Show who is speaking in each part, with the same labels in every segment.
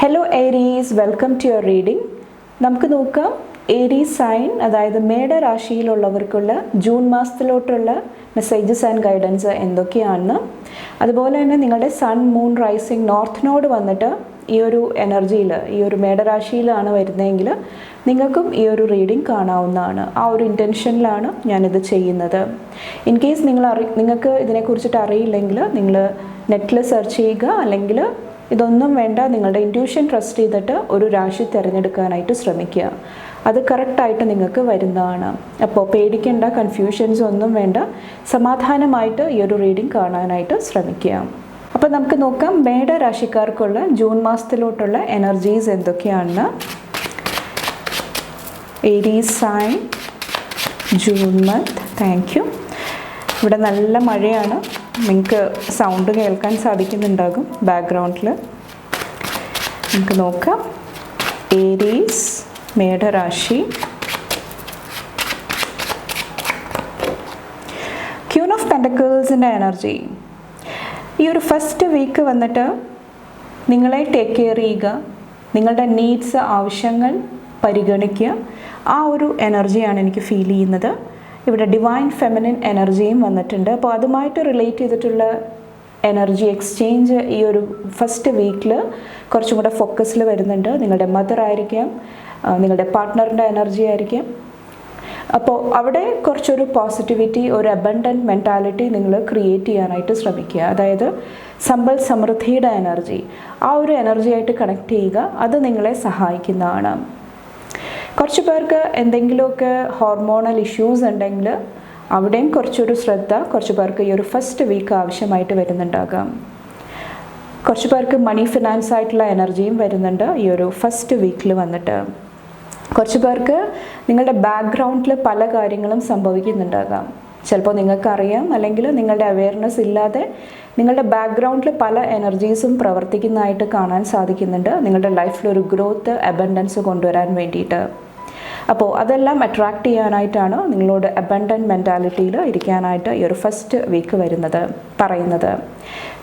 Speaker 1: Hello Aries, welcome to your reading. നമുക്ക് നോക്കാം Aries sign, അതായത് മേടരാശിയിലുള്ളവർക്കുള്ള ജൂൺ മാസത്തിലോട്ടുള്ള മെസ്സേജസ് ആൻഡ് ഗൈഡൻസ് എന്തൊക്കെയാണെന്ന്. അതുപോലെ തന്നെ നിങ്ങളുടെ sun, moon, rising north node വന്നിട്ട് ഈ ഒരു എനർജിയിൽ, ഈ ഒരു മേടരാശിയിലാണ് വരുന്നതെങ്കിൽ നിങ്ങൾക്കും ഈ ഒരു റീഡിംഗ് കാണാവുന്നതാണ്. ആ ഒരു ഇൻറ്റൻഷനിലാണ് ഞാനിത് ചെയ്യുന്നത്. ഇൻ കേസ് നിങ്ങൾക്ക് ഇതിനെക്കുറിച്ചിട്ട് അറിയില്ലെങ്കിൽ നിങ്ങൾ നെറ്റിൽ സെർച്ച് ചെയ്യുക, അല്ലെങ്കിൽ ഇതൊന്നും വേണ്ട, നിങ്ങളുടെ ഇൻറ്റ്യൂഷൻ ട്രസ്റ്റ് ചെയ്തിട്ട് ഒരു രാശി തിരഞ്ഞെടുക്കാനായിട്ട് ശ്രമിക്കുക. അത് കറക്റ്റായിട്ട് നിങ്ങൾക്ക് വരുന്നതാണ്. അപ്പോൾ പേടിക്കേണ്ട, കൺഫ്യൂഷൻസ് ഒന്നും വേണ്ട, സമാധാനമായിട്ട് ഈ ഒരു റീഡിംഗ് കാണാനായിട്ട് ശ്രമിക്കുക. അപ്പോൾ നമുക്ക് നോക്കാം മേടരാശിക്കാർക്കുള്ള ജൂൺ മാസത്തിലോട്ടുള്ള എനർജീസ് എന്തൊക്കെയാണെന്ന്. Aries sign June month. Thank you. ഇവിടെ നല്ല മഴയാണ്, നിങ്ങൾക്ക് സൗണ്ട് കേൾക്കാൻ സാധിക്കുന്നുണ്ടാകും ബാക്ക്ഗ്രൗണ്ടിൽ. നമുക്ക് നോക്കാം ഏരീസ് മേടരാശി. ക്യൂൻ ഓഫ് പെൻറ്റക്കിൾസിൻ്റെ എനർജി. ഈ ഒരു ഫസ്റ്റ് വീക്ക് വന്നിട്ട് നിങ്ങളെ ടേക്ക് കെയർ ചെയ്യുക, നിങ്ങളുടെ നീഡ്സ്, ആവശ്യങ്ങൾ പരിഗണിക്കുക. ആ ഒരു എനർജിയാണ് എനിക്ക് ഫീൽ ചെയ്യുന്നത്. ഇവിടെ ഡിവൈൻ ഫെമിനിൻ എനർജിയും വന്നിട്ടുണ്ട്. അപ്പോൾ അതുമായിട്ട് റിലേറ്റ് ചെയ്തിട്ടുള്ള എനർജി എക്സ്ചേഞ്ച് ഈ ഒരു ഫസ്റ്റ് വീക്കിൽ കുറച്ചും കൂടെ ഫോക്കസിൽ വരുന്നുണ്ട്. നിങ്ങളുടെ മദർ ആയിരിക്കാം, നിങ്ങളുടെ പാർട്ട്ണറിൻ്റെ എനർജി ആയിരിക്കാം. അപ്പോൾ അവിടെ കുറച്ചൊരു പോസിറ്റിവിറ്റി, ഒരു അബണ്ടൻറ്റ് മെൻറ്റാലിറ്റി നിങ്ങൾ ക്രിയേറ്റ് ചെയ്യാനായിട്ട് ശ്രമിക്കുക. അതായത് സമ്പൽ സമൃദ്ധിയുടെ എനർജി, ആ ഒരു എനർജിയായിട്ട് കണക്ട് ചെയ്യുക. അത് നിങ്ങളെ സഹായിക്കുന്നതാണ്. കുറച്ച് പേർക്ക് എന്തെങ്കിലുമൊക്കെ ഹോർമോണൽ ഇഷ്യൂസ് ഉണ്ടെങ്കിൽ അവിടെയും കുറച്ചൊരു ശ്രദ്ധ കുറച്ച് പേർക്ക് ഈ ഒരു ഫസ്റ്റ് വീക്ക് ആവശ്യമായിട്ട് വരുന്നുണ്ടാകാം. കുറച്ച് പേർക്ക് മണി ഫിനാൻസ് ആയിട്ടുള്ള എനർജിയും വരുന്നുണ്ട് ഈ ഒരു ഫസ്റ്റ് വീക്കിൽ വന്നിട്ട്. കുറച്ച് പേർക്ക് നിങ്ങളുടെ ബാക്ക്ഗ്രൗണ്ടിൽ പല കാര്യങ്ങളും സംഭവിക്കുന്നുണ്ടാകാം. ചിലപ്പോൾ നിങ്ങൾക്കറിയാം, അല്ലെങ്കിൽ നിങ്ങളുടെ അവെയർനെസ് ഇല്ലാതെ നിങ്ങളുടെ ബാക്ക്ഗ്രൗണ്ടിൽ പല എനർജീസും പ്രവർത്തിക്കുന്നതായിട്ട് കാണാൻ സാധിക്കുന്നുണ്ട്, നിങ്ങളുടെ ലൈഫിലൊരു ഗ്രോത്ത്, അബണ്ടൻസ് കൊണ്ടുവരാൻ വേണ്ടിയിട്ട്. അപ്പോൾ അതെല്ലാം അട്രാക്റ്റ് ചെയ്യാനായിട്ടാണ് നിങ്ങളോട് അബണ്ടൻറ്റ് മെൻറ്റാലിറ്റിയിൽ ഇരിക്കാനായിട്ട് ഈ ഒരു ഫസ്റ്റ് വീക്ക് പറയുന്നത്.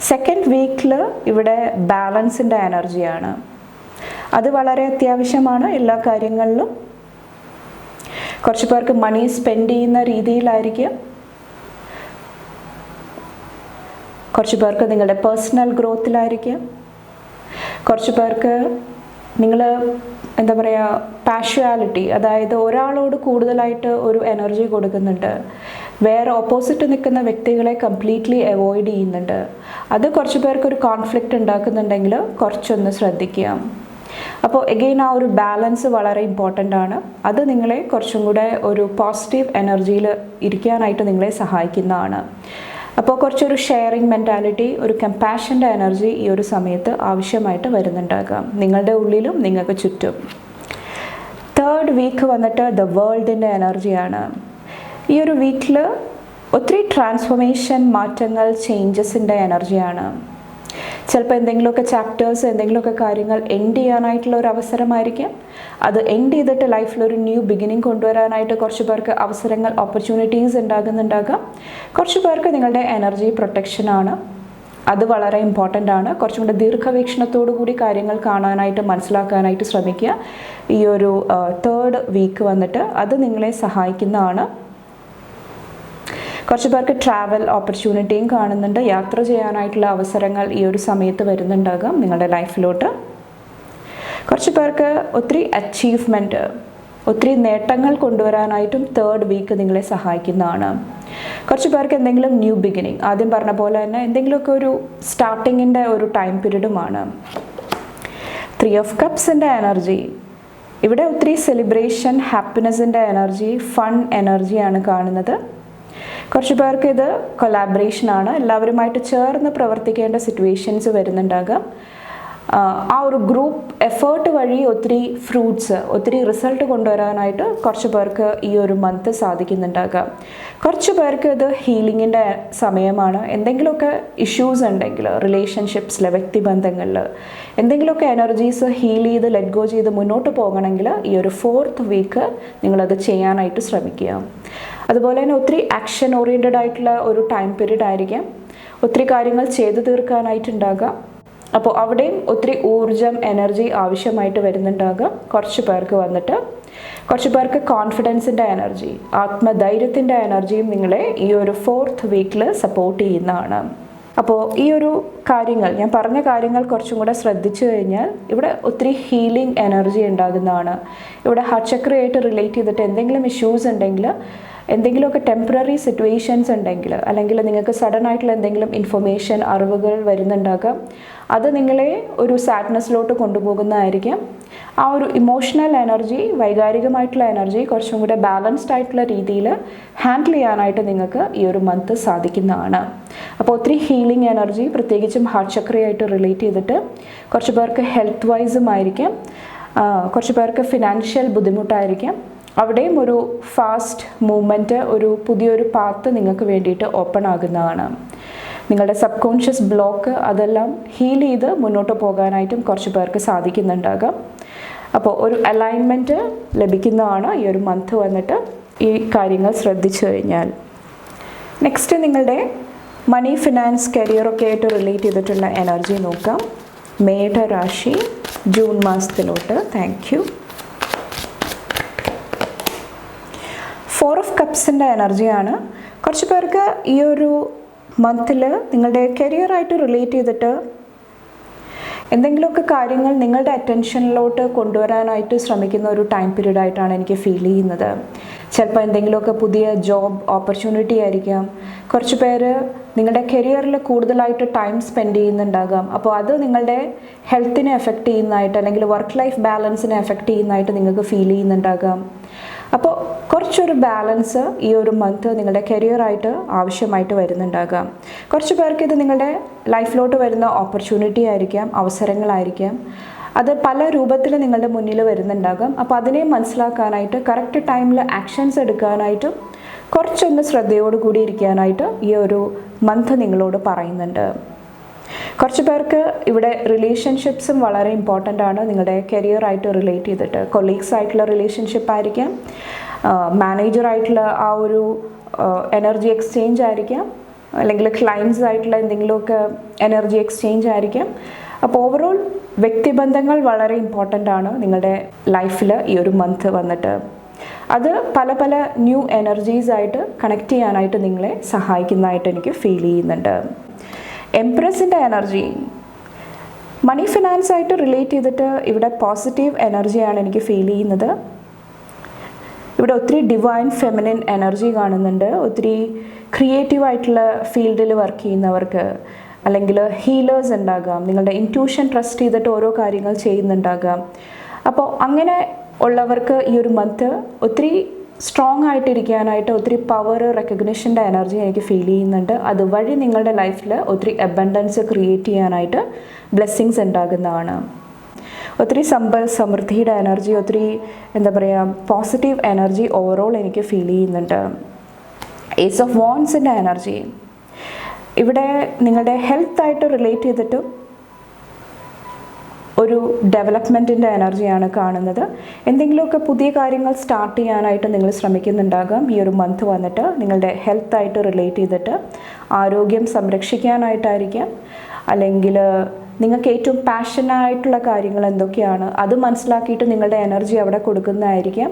Speaker 1: സെക്കൻഡ് വീക്കിൽ ഇവിടെ ബാലൻസിൻ്റെ എനർജിയാണ്. അത് വളരെ അത്യാവശ്യമാണ് എല്ലാ കാര്യങ്ങളിലും. കുറച്ച് പേർക്ക് മണി സ്പെൻഡ് ചെയ്യുന്ന രീതിയിലായിരിക്കും. കുറച്ച് പേർക്ക് നിങ്ങളുടെ പേഴ്സണൽ ഗ്രോത്തിലായിരിക്കും. കുറച്ച് പേർക്ക് നിങ്ങൾ എന്താ പറയുക, പാഷ്വാലിറ്റി, അതായത് ഒരാളോട് കൂടുതലായിട്ട് ഒരു എനർജി കൊടുക്കുന്നുണ്ട്, വേറെ ഓപ്പോസിറ്റ് നിൽക്കുന്ന വ്യക്തികളെ കംപ്ലീറ്റ്ലി അവോയ്ഡ് ചെയ്യുന്നുണ്ട്. അത് കുറച്ച് പേർക്ക് ഒരു കോൺഫ്ലിക്റ്റ് ഉണ്ടാക്കുന്നുണ്ടെങ്കിൽ കുറച്ചൊന്ന് ശ്രദ്ധിക്കുക. അപ്പോൾ എഗെയിൻ ആ ഒരു ബാലൻസ് വളരെ ഇമ്പോർട്ടൻ്റ് ആണ്. അത് നിങ്ങളെ കുറച്ചും കൂടെ ഒരു പോസിറ്റീവ് എനർജിയിൽ ഇരിക്കാനായിട്ട് നിങ്ങളെ സഹായിക്കുന്നതാണ്. അപ്പോൾ കുറച്ചൊരു ഷെയറിങ് മെൻറ്റാലിറ്റി, ഒരു കമ്പാഷൻ്റെ എനർജി ഈ ഒരു സമയത്ത് ആവശ്യമായിട്ട് വരുന്നുണ്ടാകാം, നിങ്ങളുടെ ഉള്ളിലും നിങ്ങൾക്ക് ചുറ്റും. തേർഡ് വീക്ക് വന്നിട്ട് ദ വേൾഡിൻ്റെ എനർജിയാണ്. ഈ ഒരു വീക്കിൽ ഒത്തിരി ട്രാൻസ്ഫോർമേഷൻ, മാറ്റങ്ങൾ, ചേഞ്ചസിൻ്റെ എനർജിയാണ്. ചിലപ്പോൾ എന്തെങ്കിലുമൊക്കെ ചാപ്റ്റേഴ്സ്, എന്തെങ്കിലുമൊക്കെ കാര്യങ്ങൾ എൻഡ് ചെയ്യാനായിട്ടുള്ള ഒരു അവസരമായിരിക്കും. അത് എൻഡ് ചെയ്തിട്ട് ലൈഫിലൊരു ന്യൂ ബിഗിനിങ് കൊണ്ടുവരാനായിട്ട് കുറച്ച് പേർക്ക് അവസരങ്ങൾ, ഓപ്പർച്യൂണിറ്റീസ് ഉണ്ടാകുന്നുണ്ടാകാം. കുറച്ച് പേർക്ക് നിങ്ങളുടെ എനർജി പ്രൊട്ടക്ഷനാണ്, അത് വളരെ ഇമ്പോർട്ടൻ്റ് ആണ്. കുറച്ചും കൂടി ദീർഘവീക്ഷണത്തോടു കൂടി കാര്യങ്ങൾ കാണാനായിട്ട്, മനസ്സിലാക്കാനായിട്ട് ശ്രമിക്കുക. ഈ ഒരു തേർഡ് വീക്ക് വന്നിട്ട് അത് നിങ്ങളെ സഹായിക്കുന്നതാണ്. കുറച്ച് പേർക്ക് ട്രാവൽ ഓപ്പർച്യൂണിറ്റിയും കാണുന്നുണ്ട്. യാത്ര ചെയ്യാനായിട്ടുള്ള അവസരങ്ങൾ ഈ ഒരു സമയത്ത് വരുന്നുണ്ടാകാം നിങ്ങളുടെ ലൈഫിലോട്ട്. കുറച്ച് പേർക്ക് ഒത്തിരി അച്ചീവ്മെൻറ്റ്, ഒത്തിരി നേട്ടങ്ങൾ കൊണ്ടുവരാനായിട്ടും തേർഡ് വീക്ക് നിങ്ങളെ സഹായിക്കുന്നതാണ്. കുറച്ച് പേർക്ക് എന്തെങ്കിലും ന്യൂ ബിഗിനിങ്, ആദ്യം പറഞ്ഞ പോലെ തന്നെ എന്തെങ്കിലുമൊക്കെ ഒരു സ്റ്റാർട്ടിങ്ങിൻ്റെ ഒരു ടൈം പീരീഡുമാണ്. 3 ഓഫ് കപ്സിൻ്റെ എനർജി. ഇവിടെ ഒത്തിരി സെലിബ്രേഷൻ, ഹാപ്പിനെസ്സിൻ്റെ എനർജി, ഫൺ എനർജിയാണ് കാണുന്നത്. കുറച്ച് പേർക്ക് ഇത് കൊലാബറേഷനാണ്, എല്ലാവരുമായിട്ട് ചേർന്ന് പ്രവർത്തിക്കേണ്ട സിറ്റുവേഷൻസ് വരുന്നുണ്ടാകാം. ആ ഒരു ഗ്രൂപ്പ് എഫേർട്ട് വഴി ഒത്തിരി ഫ്രൂട്ട്സ്, ഒത്തിരി റിസൾട്ട് കൊണ്ടുവരാനായിട്ട് കുറച്ച് പേർക്ക് ഈ ഒരു മന്ത് സാധിക്കുന്നുണ്ടാകാം. കുറച്ച് പേർക്ക് ഇത് ഹീലിങ്ങിൻ്റെ സമയമാണ്. എന്തെങ്കിലുമൊക്കെ ഇഷ്യൂസ് ഉണ്ടെങ്കിൽ റിലേഷൻഷിപ്സിൽ, വ്യക്തിബന്ധങ്ങളിൽ എന്തെങ്കിലുമൊക്കെ എനർജീസ് ഹീൽ ചെയ്ത് ലെറ്റ് ഗോ ചെയ്ത് മുന്നോട്ട് പോകണമെങ്കിൽ ഈ ഒരു 4th വീക്ക് നിങ്ങളത് ചെയ്യാനായിട്ട് ശ്രമിക്കുക. അതുപോലെ തന്നെ ഒത്തിരി ആക്ഷൻ ഓറിയൻറ്റഡ് ആയിട്ടുള്ള ഒരു ടൈം പീരീഡ് ആയിരിക്കാം. ഒത്തിരി കാര്യങ്ങൾ ചെയ്തു തീർക്കാനായിട്ടുണ്ടാകാം. അപ്പോൾ അവിടെയും ഒത്തിരി ഊർജം എനർജി ആവശ്യമായിട്ട് വരുന്നുണ്ടാകും. കുറച്ച് പേർക്ക് കോൺഫിഡൻസിൻ്റെ എനർജി, ആത്മധൈര്യത്തിൻ്റെ എനർജിയും നിങ്ങളെ ഈ ഒരു 4th വീക്കിൽ സപ്പോർട്ട് ചെയ്യുന്നതാണ്. അപ്പോൾ ഈ ഒരു കാര്യങ്ങൾ, ഞാൻ പറഞ്ഞ കാര്യങ്ങൾ കുറച്ചും കൂടെ ശ്രദ്ധിച്ചു കഴിഞ്ഞാൽ ഇവിടെ ഒത്തിരി ഹീലിംഗ് എനർജി ഉണ്ടാകുന്നതാണ്. ഇവിടെ ഹാർട്ട് ചക്രയായിട്ട് റിലേറ്റ് ചെയ്തിട്ട് എന്തെങ്കിലും ഇഷ്യൂസ് ഉണ്ടെങ്കിൽ, എന്തെങ്കിലുമൊക്കെ ടെമ്പററി സിറ്റുവേഷൻസ് ഉണ്ടെങ്കിൽ, അല്ലെങ്കിൽ നിങ്ങൾക്ക് സഡൻ ആയിട്ടുള്ള എന്തെങ്കിലും ഇൻഫർമേഷൻ, അറിവുകൾ വരുന്നുണ്ടാകാം, അത് നിങ്ങളെ ഒരു സാഡ്നെസ്സിലോട്ട് കൊണ്ടുപോകുന്നതായിരിക്കും. ആ ഒരു ഇമോഷണൽ എനർജി, വൈകാരികമായിട്ടുള്ള എനർജി കുറച്ചും കൂടെ ബാലൻസ്ഡ് ആയിട്ടുള്ള രീതിയിൽ ഹാൻഡിൽ ചെയ്യാനായിട്ട് നിങ്ങൾക്ക് ഈ ഒരു മന്ത് സാധിക്കുന്നതാണ്. അപ്പോൾ ഒത്തിരി ഹീലിംഗ് എനർജി, പ്രത്യേകിച്ചും ഹാർട്ട് ചക്രയായിട്ട് റിലേറ്റ് ചെയ്തിട്ട് കുറച്ച് പേർക്ക് ഹെൽത്ത് വൈസും ആയിരിക്കും, കുറച്ച് പേർക്ക് ഫിനാൻഷ്യൽ ബുദ്ധിമുട്ടായിരിക്കും. അവിടെയും ഒരു ഫാസ്റ്റ് മൂവ്മെൻറ്റ്, ഒരു പുതിയൊരു പാത്ത് നിങ്ങൾക്ക് വേണ്ടിയിട്ട് ഓപ്പൺ ആകുന്നതാണ്. നിങ്ങളുടെ സബ് കോൺഷ്യസ് ബ്ലോക്ക് അതെല്ലാം ഹീൽ ചെയ്ത് മുന്നോട്ട് പോകാനായിട്ടും കുറച്ച് പേർക്ക് സാധിക്കുന്നുണ്ടാകാം. അപ്പോൾ ഒരു അലൈൻമെൻറ്റ് ലഭിക്കുന്നതാണ് ഈ ഒരു മന്ത് വന്നിട്ട്, ഈ കാര്യങ്ങൾ ശ്രദ്ധിച്ചു കഴിഞ്ഞാൽ. നെക്സ്റ്റ് നിങ്ങളുടെ മണി, ഫിനാൻസ്, കരിയറൊക്കെ ആയിട്ട് റിലേറ്റ് ചെയ്തിട്ടുള്ള എനർജി നോക്കാം. മേടരാശി ജൂൺ മാസത്തിലോട്ട്. Thank you. 4 ഓഫ് കപ്സിൻ്റെ എനർജിയാണ്. കുറച്ച് പേർക്ക് ഈ ഒരു മന്തിൽ നിങ്ങളുടെ കരിയറായിട്ട് റിലേറ്റ് ചെയ്തിട്ട് എന്തെങ്കിലുമൊക്കെ കാര്യങ്ങൾ നിങ്ങളുടെ അറ്റൻഷനിലോട്ട് കൊണ്ടുവരാനായിട്ട് ശ്രമിക്കുന്ന ഒരു ടൈം പീരീഡ് ആയിട്ടാണ് എനിക്ക് ഫീൽ ചെയ്യുന്നത്. ചിലപ്പോൾ എന്തെങ്കിലുമൊക്കെ പുതിയ ജോബ് ഓപ്പർച്യൂണിറ്റി ആയിരിക്കാം. കുറച്ച് പേര് നിങ്ങളുടെ കരിയറിൽ കൂടുതലായിട്ട് ടൈം സ്പെൻഡ് ചെയ്യുന്നുണ്ടാകാം. അപ്പോൾ അത് നിങ്ങളുടെ ഹെൽത്തിനെ എഫക്റ്റ് ചെയ്യുന്നതായിട്ട്, അല്ലെങ്കിൽ വർക്ക് ലൈഫ് ബാലൻസിനെ എഫക്റ്റ് ചെയ്യുന്നതായിട്ട് നിങ്ങൾക്ക് ഫീൽ ചെയ്യുന്നുണ്ടാകാം. അപ്പോൾ കുറച്ചൊരു ബാലൻസ് ഈ ഒരു മന്ത് നിങ്ങളുടെ കരിയറായിട്ട് ആവശ്യമായിട്ട് വരുന്നുണ്ടാകാം. കുറച്ച് പേർക്ക് ഇത് നിങ്ങളുടെ ലൈഫിലോട്ട് വരുന്ന ഓപ്പർച്യൂണിറ്റി ആയിരിക്കാം, അവസരങ്ങളായിരിക്കാം. അത് പല രൂപത്തിൽ നിങ്ങളുടെ മുന്നിൽ വരുന്നുണ്ടാകാം. അപ്പോൾ അതിനെ മനസ്സിലാക്കാനായിട്ട്, കറക്റ്റ് ടൈമിൽ ആക്ഷൻസ് എടുക്കാനായിട്ടും കുറച്ചൊന്ന് ശ്രദ്ധയോടുകൂടി ഇരിക്കാനായിട്ട് ഈ ഒരു മന്ത് നിങ്ങളോട് പറയുന്നുണ്ട്. കുറച്ച് പേർക്ക് ഇവിടെ റിലേഷൻഷിപ്സും വളരെ ഇമ്പോർട്ടൻ്റ് ആണ്. നിങ്ങളുടെ കരിയറായിട്ട് റിലേറ്റ് ചെയ്തിട്ട് കൊളീഗ്സ് ആയിട്ടുള്ള റിലേഷൻഷിപ്പ് ആയിരിക്കാം, മാനേജറായിട്ടുള്ള ആ ഒരു എനർജി എക്സ്ചേഞ്ച് ആയിരിക്കാം, അല്ലെങ്കിൽ ക്ലയൻസ് ആയിട്ടുള്ള എന്തെങ്കിലുമൊക്കെ എനർജി എക്സ്ചേഞ്ച് ആയിരിക്കാം. അപ്പോൾ ഓവറോൾ വ്യക്തിബന്ധങ്ങൾ വളരെ ഇമ്പോർട്ടൻ്റ് ആണ് നിങ്ങളുടെ ലൈഫിൽ ഈ ഒരു മന്ത് വന്നിട്ട്. അത് പല പല ന്യൂ എനർജീസ് ആയിട്ട് കണക്ട് ചെയ്യാനായിട്ട് നിങ്ങളെ സഹായിക്കുന്നതായിട്ട് എനിക്ക് ഫീൽ ചെയ്യുന്നുണ്ട്. എംപ്രസിൻ്റെ എനർജി മണി, ഫിനാൻസ് ആയിട്ട് റിലേറ്റ് ചെയ്തിട്ട് ഇവിടെ പോസിറ്റീവ് എനർജിയാണ് എനിക്ക് ഫീൽ ചെയ്യുന്നത്. ഇവിടെ ഒത്തിരി ഡിവൈൻ ഫെമിനിൻ എനർജി കാണുന്നുണ്ട്. ഒത്തിരി ക്രിയേറ്റീവ് ആയിട്ടുള്ള ഫീൽഡിൽ വർക്ക് ചെയ്യുന്നവർക്ക്, അല്ലെങ്കിൽ ഹീലേഴ്സ് ഉണ്ടാകാം, നിങ്ങളുടെ ഇൻറ്റ്യൂഷൻ ട്രസ്റ്റ് ചെയ്തിട്ട് ഓരോ കാര്യങ്ങൾ ചെയ്യുന്നുണ്ടാകാം. അപ്പോൾ അങ്ങനെ ഉള്ളവർക്ക് ഈ ഒരു മന്ത് ഒത്തിരി സ്ട്രോങ് ആയിട്ടിരിക്കാനായിട്ട്, ഒത്തിരി പവർ, റെക്കഗ്നിഷൻ്റെ എനർജി എനിക്ക് ഫീൽ ചെയ്യുന്നുണ്ട്. അതുവഴി നിങ്ങളുടെ ലൈഫിൽ ഒത്തിരി അബണ്ടൻസ് ക്രിയേറ്റ് ചെയ്യാനായിട്ട് ബ്ലെസ്സിങ്സ് ഉണ്ടാകുന്നതാണ്. ഒത്തിരി സമ്പൽ സമൃദ്ധിയുടെ എനർജി, ഒത്തിരി എന്താ പറയുക, പോസിറ്റീവ് എനർജി ഓവറോൾ എനിക്ക് ഫീൽ ചെയ്യുന്നുണ്ട്. ഏസ് ഓഫ് വാൻഡ്സിൻ്റെ എനർജി ഇവിടെ നിങ്ങളുടെ ഹെൽത്തായിട്ട് റിലേറ്റ് ചെയ്തിട്ടും ഒരു ഡെവലപ്മെൻറ്റിൻ്റെ എനർജിയാണ് കാണുന്നത്. എന്തെങ്കിലുമൊക്കെ പുതിയ കാര്യങ്ങൾ സ്റ്റാർട്ട് ചെയ്യാനായിട്ട് നിങ്ങൾ ശ്രമിക്കുന്നുണ്ടാകാം. ഈ ഒരു മന്ത് വന്നിട്ട് നിങ്ങളുടെ ഹെൽത്തായിട്ട് റിലേറ്റ് ചെയ്തിട്ട് ആരോഗ്യം സംരക്ഷിക്കാനായിട്ടായിരിക്കാം, അല്ലെങ്കിൽ നിങ്ങൾക്ക് ഏറ്റവും പാഷനായിട്ടുള്ള കാര്യങ്ങൾ എന്തൊക്കെയാണ് അത് മനസ്സിലാക്കിയിട്ട് നിങ്ങളുടെ എനർജി അവിടെ കൊടുക്കുന്നതായിരിക്കാം.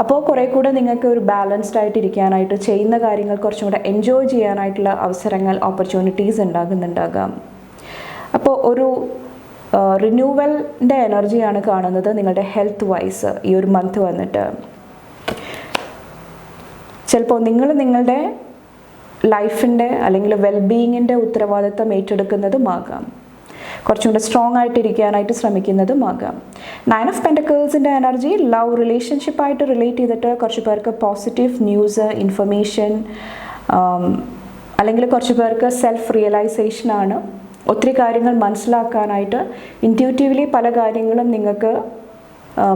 Speaker 1: അപ്പോൾ കുറേ കൂടെ നിങ്ങൾക്ക് ഒരു ബാലൻസ്ഡ് ആയിട്ട് ഇരിക്കാനായിട്ട്, ചെയ്യുന്ന കാര്യങ്ങൾ കുറച്ചും കൂടെ എൻജോയ് ചെയ്യാനായിട്ടുള്ള അവസരങ്ങൾ, ഓപ്പർച്യൂണിറ്റീസ് ഉണ്ടാകുന്നുണ്ടാകാം. അപ്പോൾ ഒരു റിന്യൂവലിൻ്റെ എനർജിയാണ് കാണുന്നത് നിങ്ങളുടെ ഹെൽത്ത് വൈസ് ഈ ഒരു മന്ത് വന്നിട്ട്. ചിലപ്പോൾ നിങ്ങളുടെ ലൈഫിൻ്റെ അല്ലെങ്കിൽ വെൽബീയിങ്ങിൻ്റെ ഉത്തരവാദിത്തം ഏറ്റെടുക്കുന്നതുമാകാം, കുറച്ചും കൂടെ സ്ട്രോങ് ആയിട്ടിരിക്കാനായിട്ട് ശ്രമിക്കുന്നതുമാകാം. 9 ഓഫ് പെൻറ്റക്കിൾസിൻ്റെ എനർജി ലവ് റിലേഷൻഷിപ്പായിട്ട് റിലേറ്റ് ചെയ്തിട്ട് കുറച്ച് പേർക്ക് പോസിറ്റീവ് ന്യൂസ്, ഇൻഫർമേഷൻ, അല്ലെങ്കിൽ കുറച്ച് പേർക്ക് സെൽഫ് റിയലൈസേഷനാണ്. ഒത്തിരി കാര്യങ്ങൾ മനസ്സിലാക്കാനായിട്ട്, ഇൻറ്റ്യൂട്ടീവ്ലി പല കാര്യങ്ങളും നിങ്ങൾക്ക്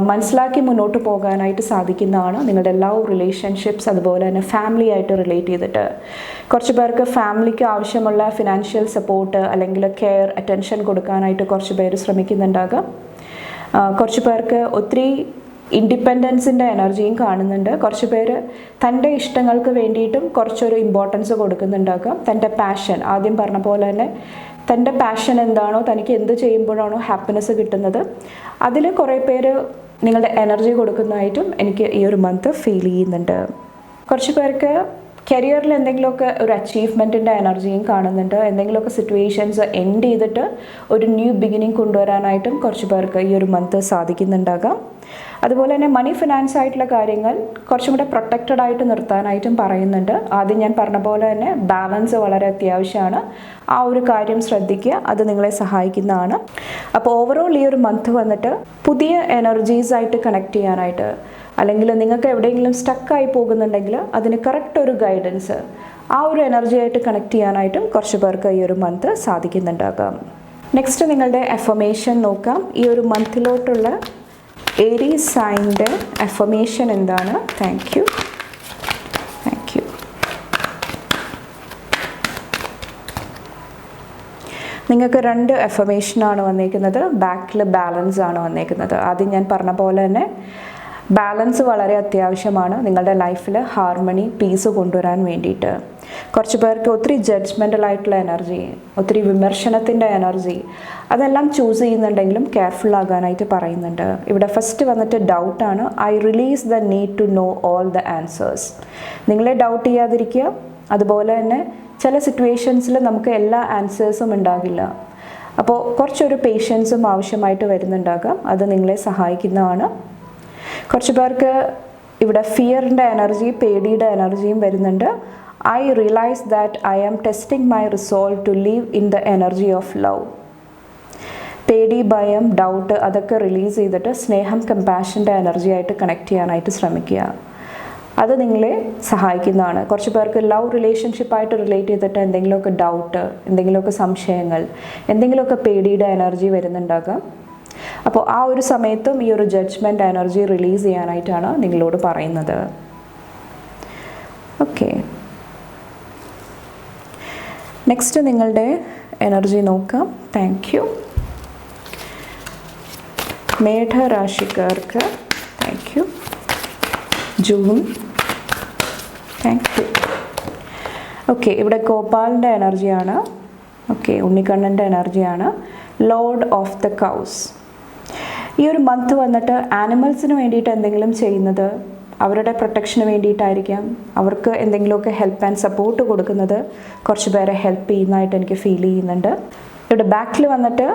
Speaker 1: മനസ്സിലാക്കി മുന്നോട്ട് പോകാനായിട്ട് സാധിക്കുന്നതാണ്. നിങ്ങളുടെ ലവ് റിലേഷൻഷിപ്സ്, അതുപോലെ തന്നെ ഫാമിലി ആയിട്ട് റിലേറ്റ് ചെയ്തിട്ട് കുറച്ച് പേർക്ക് ഫാമിലിക്ക് ആവശ്യമുള്ള ഫിനാൻഷ്യൽ സപ്പോർട്ട് അല്ലെങ്കിൽ കെയർ, അറ്റൻഷൻ കൊടുക്കാനായിട്ട് കുറച്ച് പേര് ശ്രമിക്കുന്നുണ്ടാകാം. കുറച്ച് പേർക്ക് ഒത്തിരി ഇൻഡിപെൻഡൻസിൻ്റെ എനർജിയും കാണുന്നുണ്ട്. കുറച്ച് പേര് തൻ്റെ ഇഷ്ടങ്ങൾക്ക് വേണ്ടിയിട്ടും കുറച്ചൊരു ഇമ്പോർട്ടൻസ് കൊടുക്കുന്നുണ്ടാകാം. തൻ്റെ പാഷൻ, ആദ്യം പറഞ്ഞ പോലെ തന്നെ തൻ്റെ പാഷൻ എന്താണോ, തനിക്ക് എന്ത് ചെയ്യുമ്പോഴാണോ ഹാപ്പിനെസ് കിട്ടുന്നത്, അതിൽ കുറേ പേര് നിങ്ങളുടെ എനർജി കൊടുക്കുന്നതായിട്ടും എനിക്ക് ഈ ഒരു മന്ത് ഫീൽ ചെയ്യുന്നുണ്ട്. കുറച്ച് പേർക്ക് കരിയറിൽ എന്തെങ്കിലുമൊക്കെ ഒരു അച്ചീവ്മെൻറ്റിൻ്റെ എനർജിയും കാണുന്നുണ്ട്. എന്തെങ്കിലുമൊക്കെ സിറ്റുവേഷൻസ് എൻഡ് ചെയ്തിട്ട് ഒരു ന്യൂ ബിഗിനിങ് കൊണ്ടുവരാനായിട്ടും കുറച്ച് പേർക്ക് ഈ ഒരു മന്ത് സാധിക്കുന്നുണ്ടാകാം. അതുപോലെ തന്നെ മണി ഫിനാൻസ് ആയിട്ടുള്ള കാര്യങ്ങൾ കുറച്ചും കൂടെ പ്രൊട്ടക്റ്റഡ് ആയിട്ട് നിർത്താനായിട്ടും പറയുന്നുണ്ട്. ആദ്യം ഞാൻ പറഞ്ഞ പോലെ തന്നെ ബാലൻസ് വളരെ അത്യാവശ്യമാണ്. ആ ഒരു കാര്യം ശ്രദ്ധിക്കുക, അത് നിങ്ങളെ സഹായിക്കുന്നതാണ്. അപ്പോൾ ഓവറോൾ ഈ ഒരു മന്ത് വന്നിട്ട് പുതിയ എനർജീസ് ആയിട്ട് കണക്ട് ചെയ്യാനായിട്ട്, അല്ലെങ്കിൽ നിങ്ങൾക്ക് എവിടെയെങ്കിലും സ്റ്റക്കായി പോകുന്നുണ്ടെങ്കിൽ അതിന് കറക്റ്റ് ഒരു ഗൈഡൻസ്, ആ ഒരു എനർജി ആയിട്ട് കണക്ട് ചെയ്യാനായിട്ടും കുറച്ച് പേർക്ക് ഈ ഒരു മന്ത് സാധിക്കുന്നുണ്ടാകാം. നെക്സ്റ്റ് നിങ്ങളുടെ അഫർമേഷൻ നോക്കാം. ഈ ഒരു മന്തിലോട്ടുള്ള ഏരീസ് സൈനിൻ്റെ അഫർമേഷൻ എന്താണ്? Thank you. നിങ്ങൾക്ക് 2 അഫർമേഷനാണ് വന്നേക്കുന്നത്. ബാക്കിൽ ബാലൻസ് ആണ് വന്നേക്കുന്നത്. ആദ്യം ഞാൻ പറഞ്ഞ പോലെ തന്നെ ബാലൻസ് വളരെ അത്യാവശ്യമാണ് നിങ്ങളുടെ ലൈഫിൽ ഹാർമണി, പീസ് കൊണ്ടുവരാൻ വേണ്ടിയിട്ട്. കുറച്ച് പേർക്ക് ഒത്തിരി ജഡ്ജ്മെൻ്റലായിട്ടുള്ള എനർജി, ഒത്തിരി വിമർശനത്തിൻ്റെ എനർജി, അതെല്ലാം ചൂസ് ചെയ്യുന്നുണ്ടെങ്കിലും കെയർഫുൾ ആകാനായിട്ട് പറയുന്നുണ്ട്. ഇവിടെ ഫസ്റ്റ് വന്നിട്ട് ഡൗട്ടാണ്. I release the need to know all the answers. നിങ്ങളെ ഡൗട്ട് ചെയ്യാതിരിക്കുക. അതുപോലെ തന്നെ ചില സിറ്റുവേഷൻസിൽ നമുക്ക് എല്ലാ ആൻസേഴ്സും ഉണ്ടാകില്ല. അപ്പോൾ കുറച്ചൊരു പേഷ്യൻസും ആവശ്യമായിട്ട് വരുന്നുണ്ടാകാം. അത് നിങ്ങളെ സഹായിക്കുന്നതാണ്. കുറച്ച് പേർക്ക് ഇവിടെ ഫിയറിൻ്റെ എനർജി, പേടിയുടെ എനർജിയും വരുന്നുണ്ട്. I realise that I am testing my resolve to live in the energy of love. പേടി, ഭയം, ഡൗട്ട് അതൊക്കെ റിലീസ് ചെയ്തിട്ട് സ്നേഹം, കമ്പാഷൻ്റെ എനർജി ആയിട്ട് കണക്ട് ചെയ്യാനായിട്ട് ശ്രമിക്കുക. അത് നിങ്ങളെ സഹായിക്കുന്നതാണ്. കുറച്ച് പേർക്ക് ലവ് റിലേഷൻഷിപ്പായിട്ട് റിലേറ്റ് ചെയ്തിട്ട് എന്തെങ്കിലുമൊക്കെ ഡൗട്ട്, എന്തെങ്കിലുമൊക്കെ സംശയങ്ങൾ, എന്തെങ്കിലുമൊക്കെ പേടിയുടെ എനർജി വരുന്നുണ്ടാകാം. അപ്പോൾ ആ ഒരു സമയത്തും ഈ ഒരു ജഡ്ജ്മെൻറ്റ് എനർജി റിലീസ് ചെയ്യാനായിട്ടാണ് നിങ്ങളോട് പറയുന്നത്. ഓക്കെ, നെക്സ്റ്റ് നിങ്ങളുടെ എനർജി നോക്കാം. Thank you. മേടരാശിക്കാർക്ക് thank you. June, thank you. Okay, ഇവിടെ ഗോപാലിൻ്റെ എനർജിയാണ്. ഓക്കെ, ഉണ്ണിക്കണ്ണൻ്റെ എനർജിയാണ്. Lord of the cows. ഈ ഒരു മന്ത് വന്നിട്ട് ആനിമൽസിന് വേണ്ടിയിട്ട് എന്തെങ്കിലും ചെയ്യുന്നത്, അവരുടെ പ്രൊട്ടക്ഷന് വേണ്ടിയിട്ടായിരിക്കാം. അവർക്ക് എന്തെങ്കിലുമൊക്കെ ഹെൽപ്പ് ആൻഡ് സപ്പോർട്ട് കൊടുക്കുന്നത് കുറച്ച് പേരെ ഹെൽപ്പ് ചെയ്യുന്നതായിട്ട് എനിക്ക് ഫീൽ ചെയ്യുന്നുണ്ട്. ഇവിടെ ബാക്കിൽ വന്നിട്ട്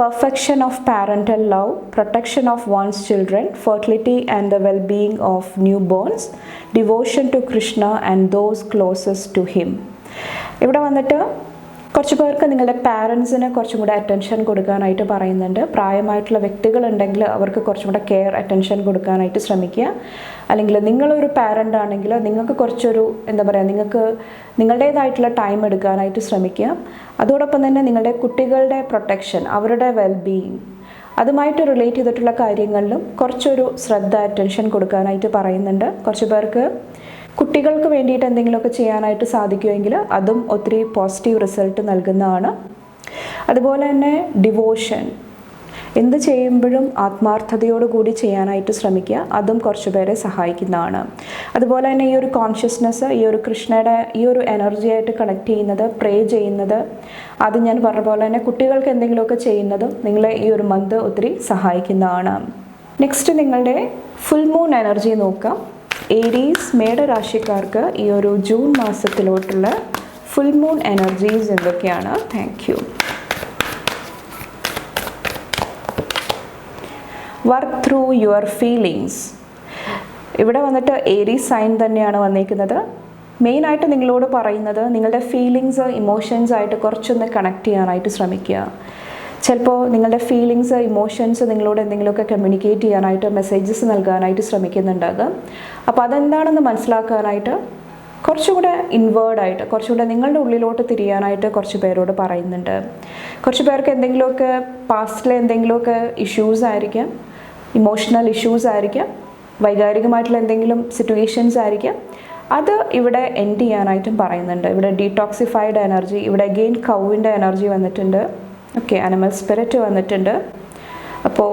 Speaker 1: perfection of parental love, protection of one's children, fertility and the wellbeing of newborns, devotion to Krishna and those closest to him. ഇവിടെ വന്നിട്ട് കുറച്ച് പേർക്ക് നിങ്ങളുടെ പാരൻസിന് കുറച്ചും കൂടെ അറ്റൻഷൻ കൊടുക്കാനായിട്ട് പറയുന്നുണ്ട്. പ്രായമായിട്ടുള്ള വ്യക്തികളുണ്ടെങ്കിൽ അവർക്ക് കുറച്ചും കൂടെ കെയർ, അറ്റൻഷൻ കൊടുക്കാനായിട്ട് ശ്രമിക്കുക. അല്ലെങ്കിൽ നിങ്ങളൊരു പാരൻ്റ് ആണെങ്കിൽ നിങ്ങൾക്ക് കുറച്ചൊരു നിങ്ങൾക്ക് നിങ്ങളുടേതായിട്ടുള്ള ടൈം എടുക്കാനായിട്ട് ശ്രമിക്കുക. അതോടൊപ്പം തന്നെ നിങ്ങളുടെ കുട്ടികളുടെ പ്രൊട്ടക്ഷൻ, അവരുടെ വെൽബീയിങ്, അതുമായിട്ട് റിലേറ്റ് ചെയ്തിട്ടുള്ള കാര്യങ്ങളിലും കുറച്ചൊരു ശ്രദ്ധ, അറ്റൻഷൻ കൊടുക്കാനായിട്ട് പറയുന്നുണ്ട്. കുറച്ച് പേർക്ക് കുട്ടികൾക്ക് വേണ്ടിയിട്ട് എന്തെങ്കിലുമൊക്കെ ചെയ്യാനായിട്ട് സാധിക്കുമെങ്കിൽ അതും ഒത്തിരി പോസിറ്റീവ് റിസൾട്ട് നൽകുന്നതാണ്. അതുപോലെ തന്നെ ഡിവോഷൻ, എന്ത് ചെയ്യുമ്പോഴും ആത്മാർത്ഥതയോടുകൂടി ചെയ്യാനായിട്ട് ശ്രമിക്കുക. അതും കുറച്ച് പേരെ സഹായിക്കുന്നതാണ്. അതുപോലെ തന്നെ ഈ ഒരു കോൺഷ്യസ്നെസ്, ഈ ഒരു കൃഷ്ണയുടെ ഈ ഒരു എനർജിയായിട്ട് കണക്ട് ചെയ്യുന്നത്, പ്രേ ചെയ്യുന്നത്, അത് ഞാൻ പറഞ്ഞ പോലെ തന്നെ കുട്ടികൾക്ക് എന്തെങ്കിലുമൊക്കെ ചെയ്യുന്നതും നിങ്ങളെ ഈ ഒരു മന്ത് ഒത്തിരി സഹായിക്കുന്നതാണ്. നെക്സ്റ്റ് നിങ്ങളുടെ ഫുൾ മൂൺ എനർജി നോക്കാം. ഏരീസ്, മേടരാശിക്കാർക്ക് ഈ ഒരു ജൂൺ മാസത്തിലോട്ടുള്ള ഫുൾ മൂൺ എനർജീസ് എന്തൊക്കെയാണ്? Thank you. Work through your feelings. ഇവിടെ വന്നിട്ട് ഏരീസ് സൈൻ തന്നെയാണ് വന്നിരിക്കുന്നത്. മെയിനായിട്ട് നിങ്ങളോട് പറയുന്നത് നിങ്ങളുടെ ഫീലിങ്സ്, ഇമോഷൻസ് ആയിട്ട് കുറച്ചൊന്ന് കണക്ട് ചെയ്യാനായിട്ട് ശ്രമിക്കുക. ചിലപ്പോൾ നിങ്ങളുടെ ഫീലിങ്സ്, ഇമോഷൻസ് നിങ്ങളോട് എന്തെങ്കിലുമൊക്കെ കമ്മ്യൂണിക്കേറ്റ് ചെയ്യാനായിട്ട്, മെസ്സേജസ് നൽകാനായിട്ട് ശ്രമിക്കുന്നുണ്ടാകാം. അപ്പോൾ അതെന്താണെന്ന് മനസ്സിലാക്കാനായിട്ട് കുറച്ചുകൂടെ ഇൻവേർഡായിട്ട്, കുറച്ചുകൂടെ നിങ്ങളുടെ ഉള്ളിലോട്ട് തിരിയാനായിട്ട് കുറച്ച് പേരോട് പറയുന്നുണ്ട്. കുറച്ച് പേർക്ക് എന്തെങ്കിലുമൊക്കെ പാസ്റ്റിലെ എന്തെങ്കിലുമൊക്കെ ഇഷ്യൂസ് ആയിരിക്കാം, ഇമോഷണൽ ഇഷ്യൂസ് ആയിരിക്കാം, വൈകാരികമായിട്ടുള്ള എന്തെങ്കിലും സിറ്റുവേഷൻസ് ആയിരിക്കാം. അത് ഇവിടെ എൻഡ് ചെയ്യാനായിട്ടും പറയുന്നുണ്ട്. ഇവിടെ ഡീടോക്സിഫൈഡ് എനർജി, ഇവിടെ അഗെയിൻ കൗവിൻ്റെ എനർജി വന്നിട്ടുണ്ട്. ഓക്കെ, അനിമൽ സ്പിരിറ്റ് വന്നിട്ടുണ്ട്. അപ്പോൾ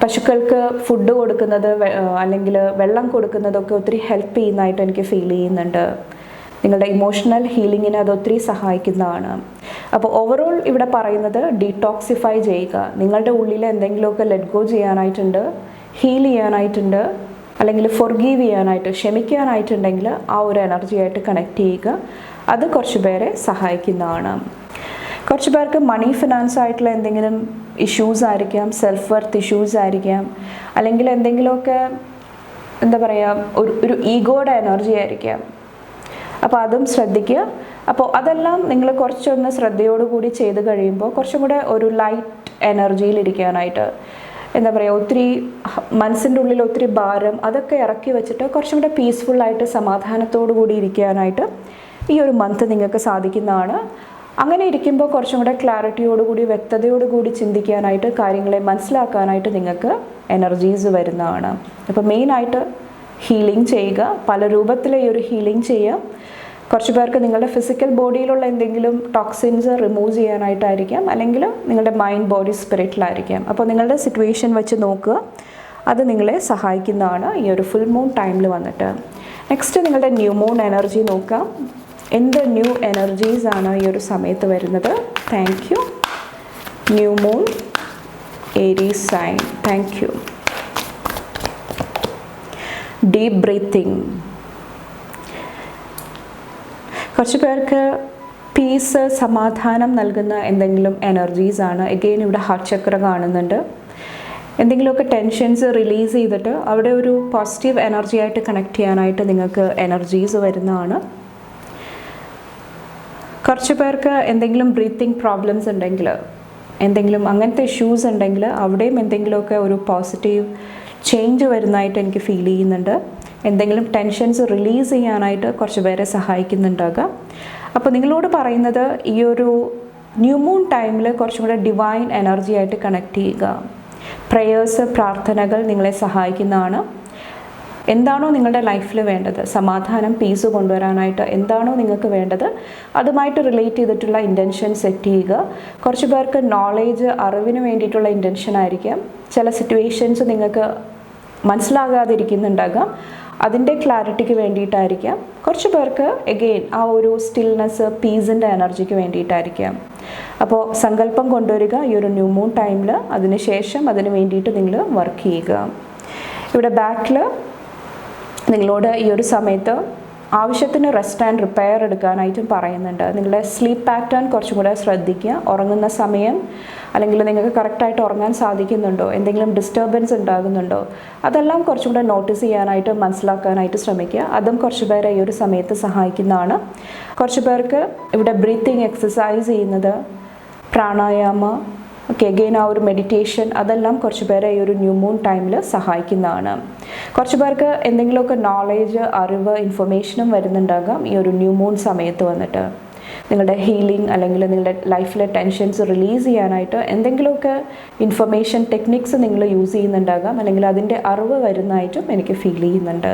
Speaker 1: പശുക്കൾക്ക് ഫുഡ് കൊടുക്കുന്നത് അല്ലെങ്കിൽ വെള്ളം കൊടുക്കുന്നതൊക്കെ ഒത്തിരി ഹെൽപ്പ് ചെയ്യുന്നതായിട്ട് എനിക്ക് ഫീൽ ചെയ്യുന്നുണ്ട്. നിങ്ങളുടെ ഇമോഷണൽ ഹീലിങ്ങിന് അത് ഒത്തിരി സഹായിക്കുന്നതാണ്. അപ്പോൾ ഓവറോൾ ഇവിടെ പറയുന്നത് ഡീടോക്സിഫൈ ചെയ്യുക. നിങ്ങളുടെ ഉള്ളിൽ എന്തെങ്കിലുമൊക്കെ ലെറ്റ് ഗോ ചെയ്യാനായിട്ടുണ്ട്, ഹീൽ ചെയ്യാനായിട്ടുണ്ട്, അല്ലെങ്കിൽ ഫൊർഗീവ് ചെയ്യാനായിട്ട്, ക്ഷമിക്കാനായിട്ടുണ്ടെങ്കിൽ ആ ഒരു എനർജിയായിട്ട് കണക്ട് ചെയ്യുക. അത് കുറച്ച് പേരെ സഹായിക്കുന്നതാണ്. കുറച്ച് പേർക്ക് മണി ഫിനാൻസ് ആയിട്ടുള്ള എന്തെങ്കിലും ഇഷ്യൂസ് ആയിരിക്കാം, സെൽഫ് വർത്ത് ഇഷ്യൂസ് ആയിരിക്കാം, അല്ലെങ്കിൽ എന്തെങ്കിലുമൊക്കെ എന്താ പറയുക, ഒരു ഈഗോയുടെ എനർജി ആയിരിക്കാം. അപ്പോൾ അതും ശ്രദ്ധിക്കുക. അപ്പോൾ അതെല്ലാം നിങ്ങൾ കുറച്ചൊന്ന് ശ്രദ്ധയോടുകൂടി ചെയ്ത് കഴിയുമ്പോൾ കുറച്ചും കൂടെ ഒരു ലൈറ്റ് എനർജിയിലിരിക്കാനായിട്ട്, എന്താ പറയുക, ഒത്തിരി മനസ്സിൻ്റെ ഉള്ളിൽ ഒത്തിരി ഭാരം അതൊക്കെ ഇറക്കി വെച്ചിട്ട് കുറച്ചും കൂടെ പീസ്ഫുള്ളായിട്ട് സമാധാനത്തോടു കൂടി ഇരിക്കാനായിട്ട് ഈ ഒരു മന്ത് നിങ്ങൾക്ക് സാധിക്കുന്നതാണ്. അങ്ങനെ ഇരിക്കുമ്പോൾ കുറച്ചും കൂടെ ക്ലാരിറ്റിയോടുകൂടി, വ്യക്തതയോടുകൂടി ചിന്തിക്കാനായിട്ട്, കാര്യങ്ങളെ മനസ്സിലാക്കാനായിട്ട് നിങ്ങൾക്ക് എനർജീസ് വരുന്നതാണ്. അപ്പോൾ മെയിനായിട്ട് ഹീലിംഗ് ചെയ്യുക, പല രൂപത്തിൽ ഈ ഒരു ഹീലിംഗ് ചെയ്യുക. കുറച്ച് പേർക്ക് നിങ്ങളുടെ ഫിസിക്കൽ ബോഡിയിലുള്ള എന്തെങ്കിലും ടോക്സിൻസ് റിമൂവ് ചെയ്യാനായിട്ടായിരിക്കാം, അല്ലെങ്കിൽ നിങ്ങളുടെ മൈൻഡ്, ബോഡി, സ്പിരിറ്റിലായിരിക്കാം. അപ്പോൾ നിങ്ങളുടെ സിറ്റുവേഷൻ വെച്ച് നോക്കുക, അത് നിങ്ങളെ സഹായിക്കുന്നതാണ് ഈ ഒരു ഫുൾ മൂൺ ടൈമിൽ വന്നിട്ട്. നെക്സ്റ്റ് നിങ്ങളുടെ ന്യൂ മൂൺ എനർജി നോക്കാം. എന്ത് ന്യൂ എനർജീസ് ആണ് ഈ ഒരു സമയത്ത് വരുന്നത്? Thank you. New moon, Aries sign. Thank you. Deep breathing. കുറച്ച് പേർക്ക് പീസ്, സമാധാനം നൽകുന്ന എന്തെങ്കിലും എനർജീസാണ്. എഗെയിൻ ഇവിടെ ഹാർട്ട് ചക്ര കാണുന്നുണ്ട്. എന്തെങ്കിലുമൊക്കെ ടെൻഷൻസ് റിലീസ് ചെയ്തിട്ട് അവിടെ ഒരു പോസിറ്റീവ് എനർജി ആയിട്ട് കണക്ട് ചെയ്യാനായിട്ട് നിങ്ങൾക്ക് എനർജീസ് വരുന്നതാണ്. കുറച്ച് പേർക്ക് എന്തെങ്കിലും ബ്രീത്തിങ് പ്രോബ്ലംസ് ഉണ്ടെങ്കിൽ, എന്തെങ്കിലും അങ്ങനത്തെ ഇഷ്യൂസ് ഉണ്ടെങ്കിൽ അവിടെയും എന്തെങ്കിലുമൊക്കെ ഒരു പോസിറ്റീവ് ചേഞ്ച് വരുന്നതായിട്ട് എനിക്ക് ഫീൽ ചെയ്യുന്നുണ്ട്. എന്തെങ്കിലും ടെൻഷൻസ് റിലീസ് ചെയ്യാനായിട്ട് കുറച്ച് പേരെ സഹായിക്കുന്നുണ്ടാകാം. അപ്പോൾ നിങ്ങളോട് പറയുന്നത് ഈ ഒരു ന്യൂ മൂൺ ടൈമിൽ കുറച്ചും കൂടെ ഡിവൈൻ എനർജി ആയിട്ട് കണക്ട് ചെയ്യുക. പ്രേയേഴ്സ്, പ്രാർത്ഥനകൾ നിങ്ങളെ സഹായിക്കുന്നതാണ്. എന്താണോ നിങ്ങളുടെ ലൈഫിൽ വേണ്ടത്, സമാധാനം, പീസ് കൊണ്ടുവരാനായിട്ട് എന്താണോ നിങ്ങൾക്ക് വേണ്ടത് അതുമായിട്ട് റിലേറ്റ് ചെയ്തിട്ടുള്ള ഇൻറ്റൻഷൻ സെറ്റ് ചെയ്യുക. കുറച്ച് പേർക്ക് നോളേജ്, അറിവിന് വേണ്ടിയിട്ടുള്ള ഇൻറ്റൻഷൻ ആയിരിക്കാം. ചില സിറ്റുവേഷൻസ് നിങ്ങൾക്ക് മനസ്സിലാകാതിരിക്കുന്നുണ്ടാകാം, അതിൻ്റെ ക്ലാരിറ്റിക്ക് വേണ്ടിയിട്ടായിരിക്കാം. കുറച്ച് പേർക്ക് എഗെയിൻ ആ ഒരു സ്റ്റിൽനെസ്, പീസിൻ്റെ എനർജിക്ക് വേണ്ടിയിട്ടായിരിക്കാം. അപ്പോൾ സങ്കല്പം കൊണ്ടുവരിക ഈ ഒരു ന്യൂ മൂൺ ടൈമിൽ. അതിനുശേഷം അതിന് വേണ്ടിയിട്ട് നിങ്ങൾ വർക്ക് ചെയ്യുക. ഇവിടെ ബാക്കിൽ നിങ്ങളോട് ഈ ഒരു സമയത്ത് ആവശ്യത്തിന് റെസ്റ്റ് ആൻഡ് റിപ്പയർ എടുക്കാനായിട്ടും പറയുന്നുണ്ട്. നിങ്ങളുടെ സ്ലീപ്പ് പാറ്റേൺ കുറച്ചും കൂടെ ശ്രദ്ധിക്കുക. ഉറങ്ങുന്ന സമയം, അല്ലെങ്കിൽ നിങ്ങൾക്ക് കറക്റ്റായിട്ട് ഉറങ്ങാൻ സാധിക്കുന്നുണ്ടോ, എന്തെങ്കിലും ഡിസ്റ്റർബൻസ് ഉണ്ടാകുന്നുണ്ടോ, അതെല്ലാം കുറച്ചും കൂടെ നോട്ടീസ് ചെയ്യാനായിട്ട്, മനസ്സിലാക്കാനായിട്ട് ശ്രമിക്കുക. അതും കുറച്ച് പേരെ ഈ ഒരു സമയത്ത് സഹായിക്കുന്നതാണ്. കുറച്ച് പേർക്ക് ഇവിടെ ബ്രീത്തിങ് എക്സസൈസ് ചെയ്യുന്നത്, പ്രാണായാമ, ഓക്കെ, അഗെയിൻ ആ ഒരു മെഡിറ്റേഷൻ, അതെല്ലാം കുറച്ച് പേരെ ഈ ഒരു ന്യൂ മൂൺ ടൈമിൽ സഹായിക്കുന്നതാണ്. കുറച്ച് പേർക്ക് എന്തെങ്കിലുമൊക്കെ നോളേജ്, അറിവ്, ഇൻഫർമേഷനും വരുന്നുണ്ടാകാം ഈ ഒരു ന്യൂ മൂൺ സമയത്ത് വന്നിട്ട്. നിങ്ങളുടെ ഹീലിംഗ് അല്ലെങ്കിൽ നിങ്ങളുടെ ലൈഫിലെ ടെൻഷൻസ് റിലീസ് ചെയ്യാനായിട്ട് എന്തെങ്കിലുമൊക്കെ ഇൻഫർമേഷൻ, ടെക്നിക്സ് നിങ്ങൾ യൂസ് ചെയ്യുന്നുണ്ടാകാം, അല്ലെങ്കിൽ അതിൻ്റെ അറിവ് വരുന്നതായിട്ടും എനിക്ക് ഫീൽ ചെയ്യുന്നുണ്ട്.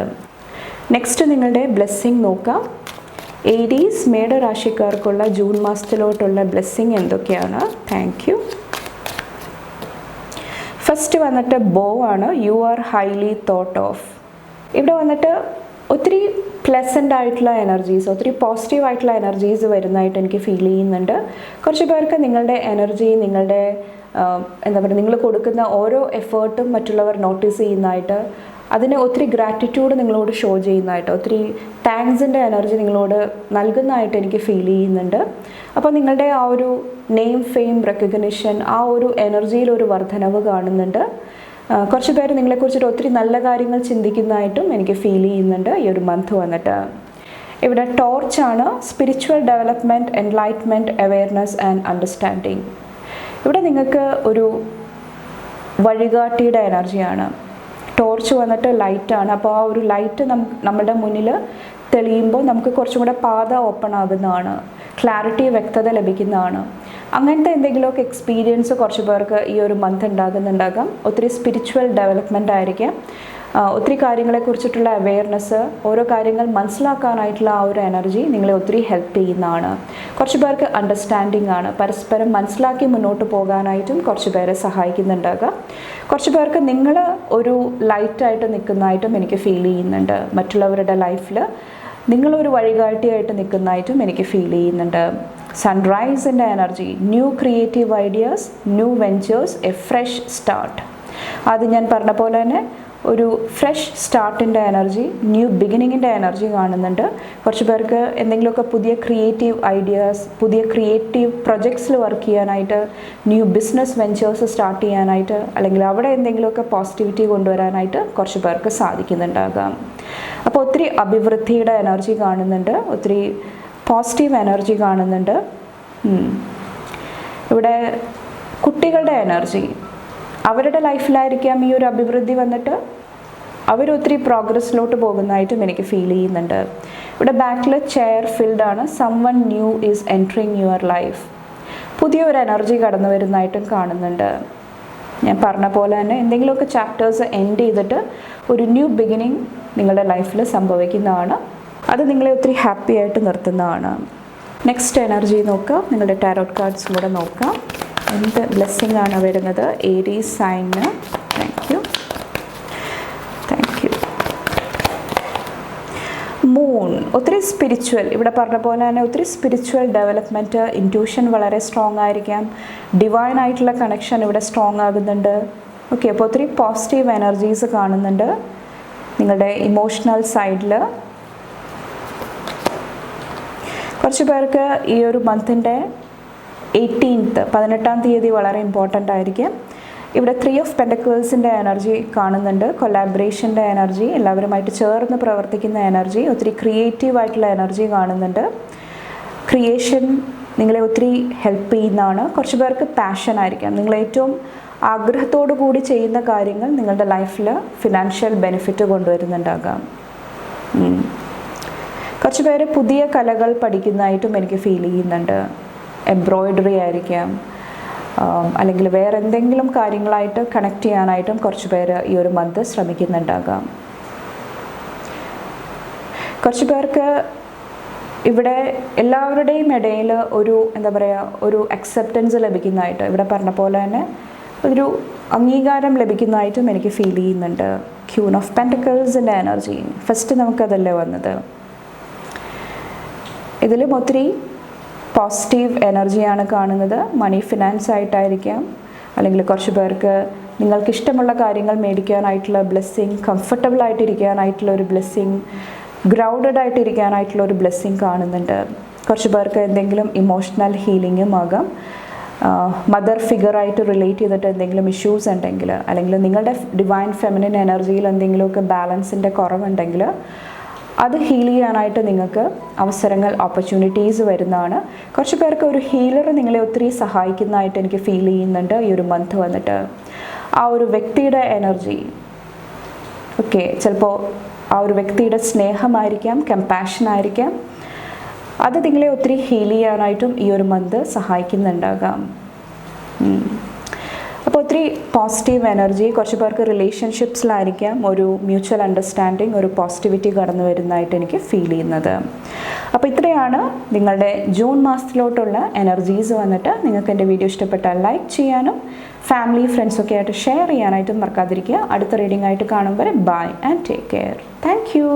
Speaker 1: നെക്സ്റ്റ് നിങ്ങളുടെ ബ്ലെസ്സിങ് നോക്കാം. ഏരീസ് മേടരാശിക്കാർക്കുള്ള ജൂൺ മാസത്തിലോട്ടുള്ള ബ്ലെസ്സിങ് എന്തൊക്കെയാണ്? Thank you. ഫസ്റ്റ് വന്നിട്ട് ബോ ആണ്. You are highly thought of. ഇവിടെ വന്നിട്ട് ഒത്തിരി പ്ലസൻ്റ് ആയിട്ടുള്ള എനർജീസ്, ഒത്തിരി പോസിറ്റീവ് ആയിട്ടുള്ള എനർജീസ് വരുന്നതായിട്ട് എനിക്ക് ഫീൽ ചെയ്യുന്നുണ്ട്. കുറച്ച് പേർക്ക് നിങ്ങളുടെ എനർജി, നിങ്ങളുടെ എന്താ പറയുക, നിങ്ങൾ കൊടുക്കുന്ന ഓരോ എഫേർട്ടും മറ്റുള്ളവർ നോട്ടീസ് ചെയ്യുന്നതായിട്ട്, അതിന് ഒത്തിരി ഗ്രാറ്റിറ്റ്യൂഡ് നിങ്ങളോട് ഷോ ചെയ്യുന്നതായിട്ട്, ഒത്തിരി താങ്ക്സിൻ്റെ എനർജി നിങ്ങളോട് നൽകുന്നതായിട്ട് എനിക്ക് ഫീൽ ചെയ്യുന്നുണ്ട്. അപ്പോൾ നിങ്ങളുടെ ആ ഒരു നെയിം, ഫെയിം, റെക്കഗ്നിഷൻ, ആ ഒരു എനർജിയിൽ ഒരു വർധനവ് കാണുന്നുണ്ട്. കുറച്ച് പേര് നിങ്ങളെക്കുറിച്ചിട്ട് ഒത്തിരി നല്ല കാര്യങ്ങൾ ചിന്തിക്കുന്നതായിട്ടും എനിക്ക് ഫീൽ ചെയ്യുന്നുണ്ട് ഈ ഒരു മന്ത് വന്നിട്ട്. ഇവിടെ ടോർച്ചാണ്. Spiritual development, enlightenment, awareness and understanding. ഇവിടെ നിങ്ങൾക്ക് ഒരു വഴികാട്ടിയുടെ എനർജിയാണ്. ടോർച്ച് വന്നിട്ട് ലൈറ്റാണ്. അപ്പോൾ ആ ഒരു ലൈറ്റ് നമ്മുടെ മുന്നിൽ തെളിയുമ്പോൾ നമുക്ക് കുറച്ചും കൂടെ പാത ഓപ്പൺ ആകുന്നതാണ്, ക്ലാരിറ്റി, വ്യക്തത ലഭിക്കുന്നതാണ്. അങ്ങനത്തെ എന്തെങ്കിലുമൊക്കെ എക്സ്പീരിയൻസ് കുറച്ച് പേർക്ക് ഈ ഒരു മന്ത് ഉണ്ടാകുന്നുണ്ടാകാം. ഒത്തിരി സ്പിരിച്വൽ ഡെവലപ്മെൻ്റ് ആയിരിക്കാം. ഒത്തിരി കാര്യങ്ങളെക്കുറിച്ചിട്ടുള്ള അവെയർനെസ്, ഓരോ കാര്യങ്ങൾ മനസ്സിലാക്കാനായിട്ടുള്ള ആ ഒരു എനർജി നിങ്ങളെ ഒത്തിരി ഹെൽപ്പ് ചെയ്യുന്നതാണ്. കുറച്ച് പേർക്ക് അണ്ടർസ്റ്റാൻഡിങ് ആണ്. പരസ്പരം മനസ്സിലാക്കി മുന്നോട്ട് പോകാനായിട്ടും കുറച്ച് പേരെ സഹായിക്കുന്നുണ്ടാകാം. കുറച്ച് പേർക്ക് നിങ്ങൾ ഒരു ലൈറ്റായിട്ട് നിൽക്കുന്നതായിട്ടും എനിക്ക് ഫീൽ ചെയ്യുന്നുണ്ട്. മറ്റുള്ളവരുടെ ലൈഫിൽ നിങ്ങളൊരു വഴികാട്ടിയായിട്ട് നിൽക്കുന്നതായിട്ടും എനിക്ക് ഫീൽ ചെയ്യുന്നുണ്ട്. സൺറൈസിൻ്റെ energy, new creative ideas, new ventures, a fresh start. അത് ഞാൻ പറഞ്ഞ പോലെ തന്നെ ഒരു ഫ്രഷ് സ്റ്റാർട്ടിൻ്റെ എനർജി, ന്യൂ ബിഗിനിങ്ങിൻ്റെ എനർജി കാണുന്നുണ്ട്. കുറച്ച് പേർക്ക് എന്തെങ്കിലുമൊക്കെ പുതിയ ക്രിയേറ്റീവ് ഐഡിയാസ്, പുതിയ ക്രിയേറ്റീവ് പ്രൊജക്ട്സിൽ വർക്ക് ചെയ്യാനായിട്ട്, ന്യൂ ബിസിനസ് വെഞ്ചേഴ്സ് സ്റ്റാർട്ട് ചെയ്യാനായിട്ട്, അല്ലെങ്കിൽ അവിടെ എന്തെങ്കിലുമൊക്കെ പോസിറ്റിവിറ്റി കൊണ്ടുവരാനായിട്ട് കുറച്ച് പേർക്ക് സാധിക്കുന്നുണ്ടാകാം. അപ്പോൾ ഒത്തിരി അഭിവൃദ്ധിയുടെ എനർജി കാണുന്നുണ്ട്, ഒത്തിരി പോസിറ്റീവ് എനർജി കാണുന്നുണ്ട്. ഇവിടെ കുട്ടികളുടെ എനർജി, അവരുടെ ലൈഫിലായിരിക്കാം ഈ ഒരു അഭിവൃദ്ധി വന്നിട്ട് അവരൊത്തിരി പ്രോഗ്രസ്സിലോട്ട് പോകുന്നതായിട്ടും എനിക്ക് ഫീൽ ചെയ്യുന്നുണ്ട്. ഇവിടെ ബാക്കിൽ ചെയർ ഫിൽഡ് ആണ്. Someone new is entering your life. പുതിയൊരു എനർജി കടന്നു വരുന്നതായിട്ടും കാണുന്നുണ്ട്. ഞാൻ പറഞ്ഞ പോലെ തന്നെ എന്തെങ്കിലുമൊക്കെ ചാപ്റ്റേഴ്സ് എൻഡ് ചെയ്തിട്ട് ഒരു ന്യൂ ബിഗിനിങ് നിങ്ങളുടെ ലൈഫിൽ സംഭവിക്കുന്നതാണ്. അത് നിങ്ങളെ ഒത്തിരി ഹാപ്പി ആയിട്ട് നിർത്തുന്നതാണ്. നെക്സ്റ്റ് എനർജി നോക്കാം, നിങ്ങളുടെ ടാരോട്ട് കാർഡ്സും കൂടെ നോക്കാം. എന്ത് ബ്ലെസ്സിങ് ആണ് വരുന്നത് ഏരീസ് സൈനിന്? Thank you. മൂൺ, ഒത്തിരി സ്പിരിച്വൽ, ഇവിടെ പറഞ്ഞ പോലെ തന്നെ ഒത്തിരി സ്പിരിച്വൽ ഡെവലപ്മെൻറ്റ്, ഇൻറ്റ്യൂഷൻ വളരെ സ്ട്രോങ് ആയിരിക്കാം, ഡിവൈൻ ആയിട്ടുള്ള കണക്ഷൻ ഇവിടെ സ്ട്രോങ് ആകുന്നുണ്ട്. ഓക്കെ, അപ്പോൾ ഒത്തിരി പോസിറ്റീവ് എനർജീസ് കാണുന്നുണ്ട് നിങ്ങളുടെ ഇമോഷണൽ സൈഡിൽ. കുറച്ച് പേർക്ക് ഈ ഒരു മന്തിൻ്റെ 18th തീയതി വളരെ ഇമ്പോർട്ടൻ്റ് ആയിരിക്കും. ഇവിടെ 3 of Pentaclesൻ്റെ എനർജി കാണുന്നുണ്ട്, കൊലാബറേഷൻ്റെ എനർജി, എല്ലാവരുമായിട്ട് ചേർന്ന് പ്രവർത്തിക്കുന്ന എനർജി, ഒത്തിരി ക്രിയേറ്റീവ് ആയിട്ടുള്ള എനർജി കാണുന്നുണ്ട്. ക്രിയേഷൻ നിങ്ങളെ ഒത്തിരി ഹെൽപ്പ് ചെയ്യുന്നതാണ്. കുറച്ച് പേർക്ക് പാഷൻ ആയിരിക്കാം, നിങ്ങൾ ഏറ്റവും ആഗ്രഹത്തോടു കൂടി ചെയ്യുന്ന കാര്യങ്ങൾ നിങ്ങളുടെ ലൈഫിൽ ഫിനാൻഷ്യൽ ബെനിഫിറ്റ് കൊണ്ടുവരുന്നുണ്ടാകാം. കുറച്ച് പേര് പുതിയ കലകൾ പഠിക്കുന്നതായിട്ടും എനിക്ക് ഫീൽ ചെയ്യുന്നുണ്ട്. എംബ്രോയിഡറി ആയിരിക്കാം, അല്ലെങ്കിൽ വേറെ എന്തെങ്കിലും കാര്യങ്ങളായിട്ട് കണക്ട് ചെയ്യാനായിട്ടും കുറച്ച് പേര് ഈ ഒരു മന്ത് ശ്രമിക്കുന്നുണ്ടാകാം. കുറച്ച് പേർക്ക് ഇവിടെ എല്ലാവരുടെയും ഇടയിൽ ഒരു എന്താ പറയുക, ഒരു അക്സെപ്റ്റൻസ് ലഭിക്കുന്നതായിട്ട്, ഇവിടെ പറഞ്ഞ പോലെ തന്നെ ഒരു അംഗീകാരം ലഭിക്കുന്നതായിട്ടും എനിക്ക് ഫീൽ ചെയ്യുന്നുണ്ട്. ക്യൂൻ ഓഫ് പെൻറ്റക്കിൾസിൻ്റെ എനർജി, ഫസ്റ്റ് നമുക്കതല്ലേ വന്നത്. ഇതിലും ഒത്തിരി പോസിറ്റീവ് എനർജിയാണ് കാണുന്നത്. മണി ഫിനാൻസ് ആയിട്ടായിരിക്കാം, അല്ലെങ്കിൽ കുറച്ച് പേർക്ക് നിങ്ങൾക്ക് ഇഷ്ടമുള്ള കാര്യങ്ങൾ മേടിക്കാനായിട്ടുള്ള ബ്ലെസ്സിങ്, കംഫർട്ടബിൾ ആയിട്ടിരിക്കാനായിട്ടുള്ള ഒരു ബ്ലെസ്സിങ്, ഗ്രൗണ്ടഡ് ആയിട്ടിരിക്കാനായിട്ടുള്ള ഒരു ബ്ലെസ്സിങ് കാണുന്നുണ്ട്. കുറച്ച് പേർക്ക് എന്തെങ്കിലും ഇമോഷണൽ ഹീലിങ്ങും ആകാം. മദർ ഫിഗറായിട്ട് റിലേറ്റ് ചെയ്തിട്ട് എന്തെങ്കിലും ഇഷ്യൂസ് ഉണ്ടെങ്കിൽ, അല്ലെങ്കിൽ നിങ്ങളുടെ ഡിവൈൻ ഫെമിനിൻ എനർജിയിൽ എന്തെങ്കിലുമൊക്കെ ബാലൻസിൻ്റെ കുറവുണ്ടെങ്കിൽ അത് ഹീൽ ചെയ്യാനായിട്ട് നിങ്ങൾക്ക് അവസരങ്ങൾ, ഓപ്പർച്യൂണിറ്റീസ് വരുന്നതാണ്. കുറച്ച് പേർക്ക് ഒരു ഹീലർ നിങ്ങളെ ഒത്തിരി സഹായിക്കുന്നതായിട്ട് എനിക്ക് ഫീൽ ചെയ്യുന്നുണ്ട് ഈ ഒരു മന്ത് വന്നിട്ട്. ആ ഒരു വ്യക്തിയുടെ എനർജി, ഓക്കെ, ചിലപ്പോൾ ആ ഒരു വ്യക്തിയുടെ സ്നേഹമായിരിക്കാം, കമ്പാഷൻ ആയിരിക്കാം, അത് നിങ്ങളെ ഒത്തിരി ഹീൽ ചെയ്യാനായിട്ടും ഈ ഒരു മന്ത് സഹായിക്കുന്നുണ്ടാകാം. അപ്പോൾ ഒത്തിരി പോസിറ്റീവ് എനർജി. കുറച്ച് പേർക്ക് റിലേഷൻഷിപ്സിലായിരിക്കാം ഒരു മ്യൂച്വൽ അണ്ടർസ്റ്റാൻഡിങ്, ഒരു പോസിറ്റിവിറ്റി കടന്നു വരുന്നതായിട്ട് എനിക്ക് ഫീൽ ചെയ്യുന്നത്. അപ്പോൾ ഇത്രയാണ് നിങ്ങളുടെ ജൂൺ മാസത്തിലോട്ടുള്ള എനർജീസ് വന്നിട്ട്. നിങ്ങൾക്ക് എൻ്റെ വീഡിയോ ഇഷ്ടപ്പെട്ടാൽ ലൈക്ക് ചെയ്യാനും ഫാമിലി ഫ്രണ്ട്സൊക്കെ ആയിട്ട് ഷെയർ ചെയ്യാനായിട്ടും മറക്കാതിരിക്കുക. അടുത്ത റീഡിംഗ് ആയിട്ട് കാണുമ്പോൾ bye and take care. Thank U.